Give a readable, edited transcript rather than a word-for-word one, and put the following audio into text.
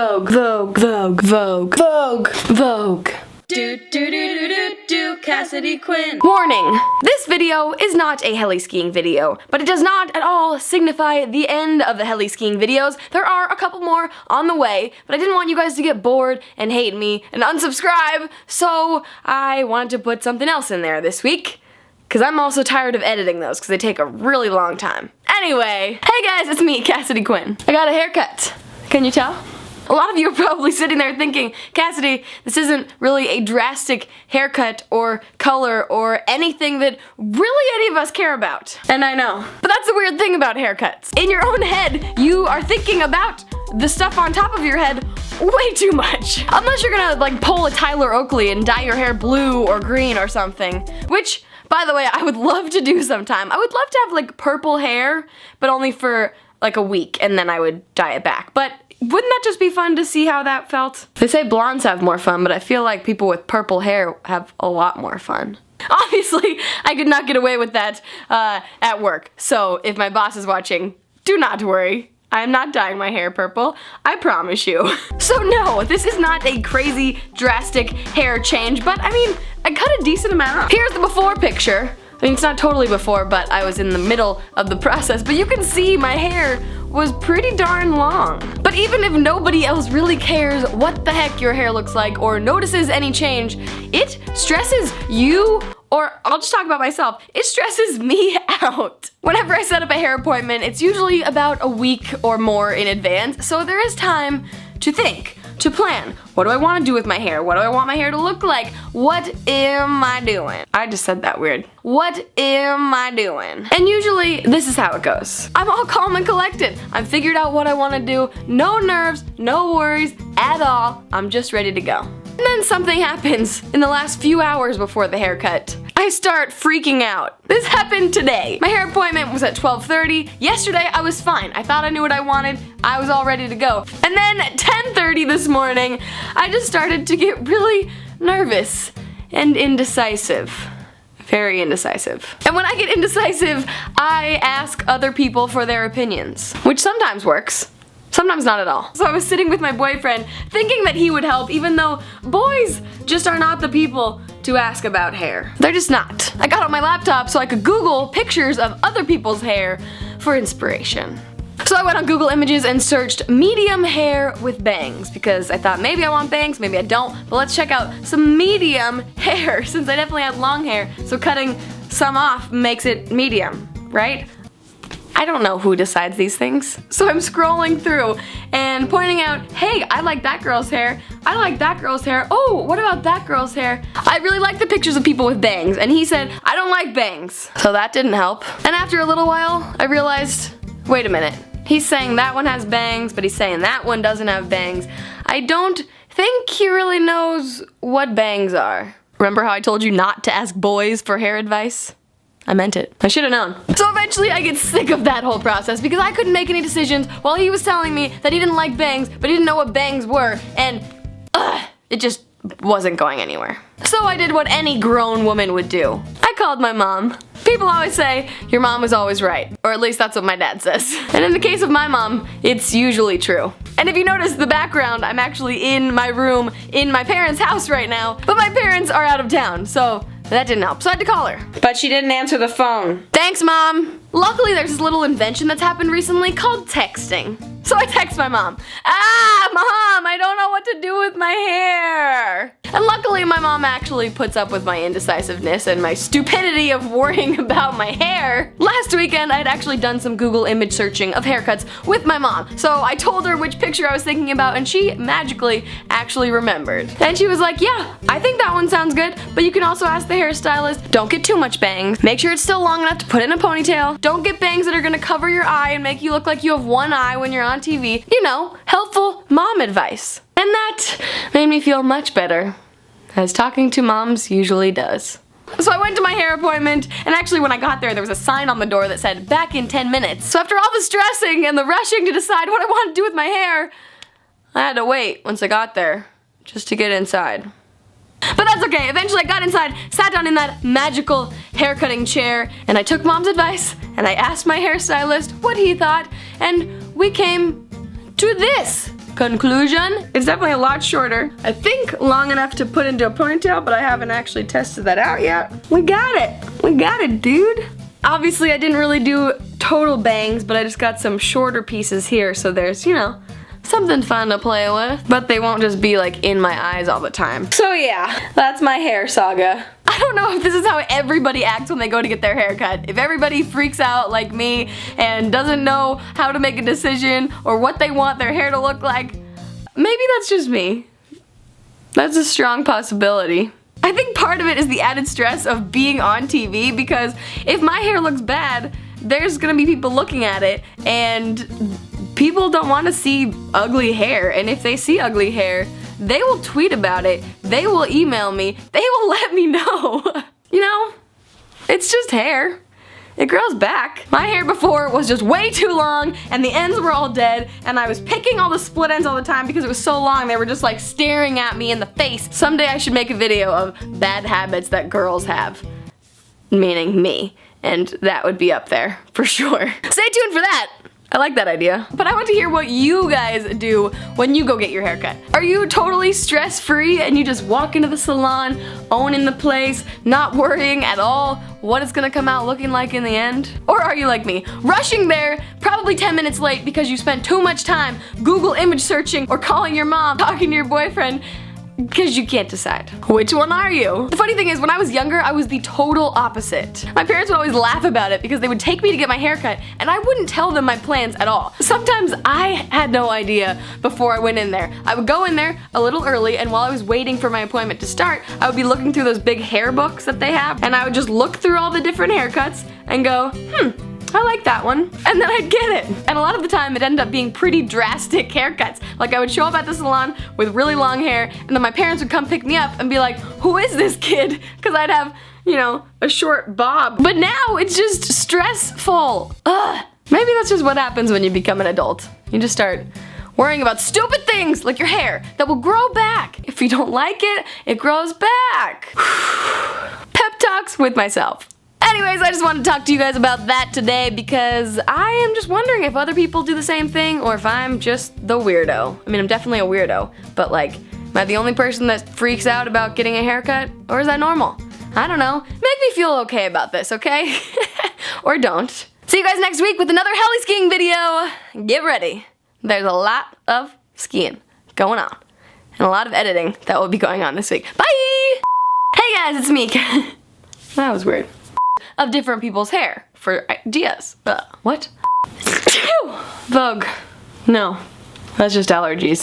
Vogue, Vogue, Vogue, Vogue, Vogue, Vogue. Cassidy Quinn. Warning! This video is not a heli skiing video, but it does not at all signify the end of the heli skiing videos. There are a couple more on the way, but I didn't want you guys to get bored and hate me and unsubscribe, so I wanted to put something else in there this week. Because I'm also tired of editing those because they take a really long time. Anyway, hey guys, it's me, Cassidy Quinn. I got a haircut. Can you tell? A lot of you are probably sitting there thinking, Cassidy, this isn't really a drastic haircut or color or anything that really any of us care about. And I know. But that's the weird thing about haircuts. In your own head, you are thinking about the stuff on top of your head way too much. Unless you're gonna like pull a Tyler Oakley and dye your hair blue or green or something. Which, by the way, I would love to do sometime. I would love to have like purple hair, but only for like a week, and then I would dye it back. But wouldn't that just be fun to see how that felt? They say blondes have more fun, but I feel like people with purple hair have a lot more fun. Obviously, I could not get away with that at work. So if my boss is watching, do not worry. I am not dyeing my hair purple, I promise you. So no, this is not a crazy, drastic hair change, but I mean, I cut a decent amount off. Here's the before picture. I mean, it's not totally before, but I was in the middle of the process, but you can see my hair was pretty darn long. But even if nobody else really cares what the heck your hair looks like or notices any change, it stresses you, or I'll just talk about myself, it stresses me out. Whenever I set up a hair appointment, it's usually about a week or more in advance, so there is time to think, to plan. What do I want to do with my hair? What do I want my hair to look like? What am I doing? I just said that weird. What am I doing? And usually this is how it goes. I'm all calm and collected. I've figured out what I want to do. No nerves, no worries at all. I'm just ready to go. And then something happens in the last few hours before the haircut. I start freaking out. This happened today. My hair appointment was at 12:30. Yesterday I was fine. I thought I knew what I wanted. I was all ready to go. And then at 10:30 this morning, I just started to get really nervous and indecisive. Very indecisive. And when I get indecisive, I ask other people for their opinions, which sometimes works. Sometimes not at all. So I was sitting with my boyfriend thinking that he would help, even though boys just are not the people to ask about hair. They're just not. I got on my laptop so I could Google pictures of other people's hair for inspiration. So I went on Google Images and searched medium hair with bangs because I thought maybe I want bangs, maybe I don't, but let's check out some medium hair since I definitely had long hair, so cutting some off makes it medium, right? I don't know who decides these things. So I'm scrolling through and pointing out, hey, I like that girl's hair. I like that girl's hair. Oh, what about that girl's hair? I really like the pictures of people with bangs. And he said, I don't like bangs. So that didn't help. And after a little while, I realized, wait a minute. He's saying that one has bangs, but he's saying that one doesn't have bangs. I don't think he really knows what bangs are. Remember how I told you not to ask boys for hair advice? I meant it. I should have known. So eventually I get sick of that whole process because I couldn't make any decisions while he was telling me that he didn't like bangs, but he didn't know what bangs were, and it just wasn't going anywhere. So I did what any grown woman would do. I called my mom. People always say, your mom was always right. Or at least that's what my dad says. And in the case of my mom, it's usually true. And if you notice the background, I'm actually in my room in my parents' house right now, but my parents are out of town, so that didn't help, so I had to call her. But she didn't answer the phone. Thanks, Mom. Luckily, there's this little invention that's happened recently called texting. So I text my mom. Mom, I don't know what to do with my hair. And luckily, my mom actually puts up with my indecisiveness and my stupidity of worrying about my hair. Last weekend, I had actually done some Google image searching of haircuts with my mom. So I told her which picture I was thinking about, and she magically actually remembered. And she was like, yeah, I think that one sounds good, but you can also ask the hairstylist, don't get too much bangs. Make sure it's still long enough to put in a ponytail. Don't get bangs that are gonna cover your eye and make you look like you have one eye when you're on TV. You know, helpful mom advice. And that made me feel much better, as talking to moms usually does. So I went to my hair appointment, and actually when I got there was a sign on the door that said, back in 10 minutes. So after all the stressing and the rushing to decide what I wanted to do with my hair, I had to wait once I got there, just to get inside. But that's okay. Eventually I got inside, sat down in that magical haircutting chair, and I took Mom's advice, and I asked my hairstylist what he thought, and we came to this Conclusion, it's definitely a lot shorter. I think long enough to put into a ponytail, but I haven't actually tested that out yet. We got it. We got it, dude. Obviously, I didn't really do total bangs, but I just got some shorter pieces here, so there's, you know, something fun to play with. But they won't just be like in my eyes all the time. So yeah, that's my hair saga. I don't know if this is how everybody acts when they go to get their hair cut. If everybody freaks out like me and doesn't know how to make a decision or what they want their hair to look like, maybe that's just me. That's a strong possibility. I think part of it is the added stress of being on TV, because if my hair looks bad, there's gonna be people looking at it, and people don't want to see ugly hair, and if they see ugly hair, they will tweet about it, they will email me, they will let me know. You know, it's just hair. It grows back. My hair before was just way too long and the ends were all dead, and I was picking all the split ends all the time because it was so long they were just like staring at me in the face. Someday I should make a video of bad habits that girls have. Meaning me. And that would be up there for sure. Stay tuned for that. I like that idea. But I want to hear what you guys do when you go get your haircut. Are you totally stress-free and you just walk into the salon, owning the place, not worrying at all what it's gonna come out looking like in the end? Or are you like me, rushing there, probably 10 minutes late because you spent too much time Google image searching or calling your mom, talking to your boyfriend, because you can't decide. Which one are you? The funny thing is, when I was younger, I was the total opposite. My parents would always laugh about it because they would take me to get my hair cut and I wouldn't tell them my plans at all. Sometimes I had no idea before I went in there. I would go in there a little early, and while I was waiting for my appointment to start, I would be looking through those big hair books that they have, and I would just look through all the different haircuts and go, I like that one, and then I'd get it. And a lot of the time it ended up being pretty drastic haircuts. Like, I would show up at the salon with really long hair, and then my parents would come pick me up and be like, who is this kid? Because I'd have, you know, a short bob. But now it's just stressful. Ugh. Maybe that's just what happens when you become an adult. You just start worrying about stupid things like your hair that will grow back. If you don't like it, it grows back. Pep talks with myself. Anyways, I just wanted to talk to you guys about that today because I am just wondering if other people do the same thing or if I'm just the weirdo. I mean, I'm definitely a weirdo, but like, am I the only person that freaks out about getting a haircut? Or is that normal? I don't know. Make me feel okay about this, okay? Or don't. See you guys next week with another heli skiing video. Get ready. There's a lot of skiing going on and a lot of editing that will be going on this week. Bye! Hey guys, it's me. That was weird. Of different people's hair for ideas. What? Vogue. No, that's just allergies.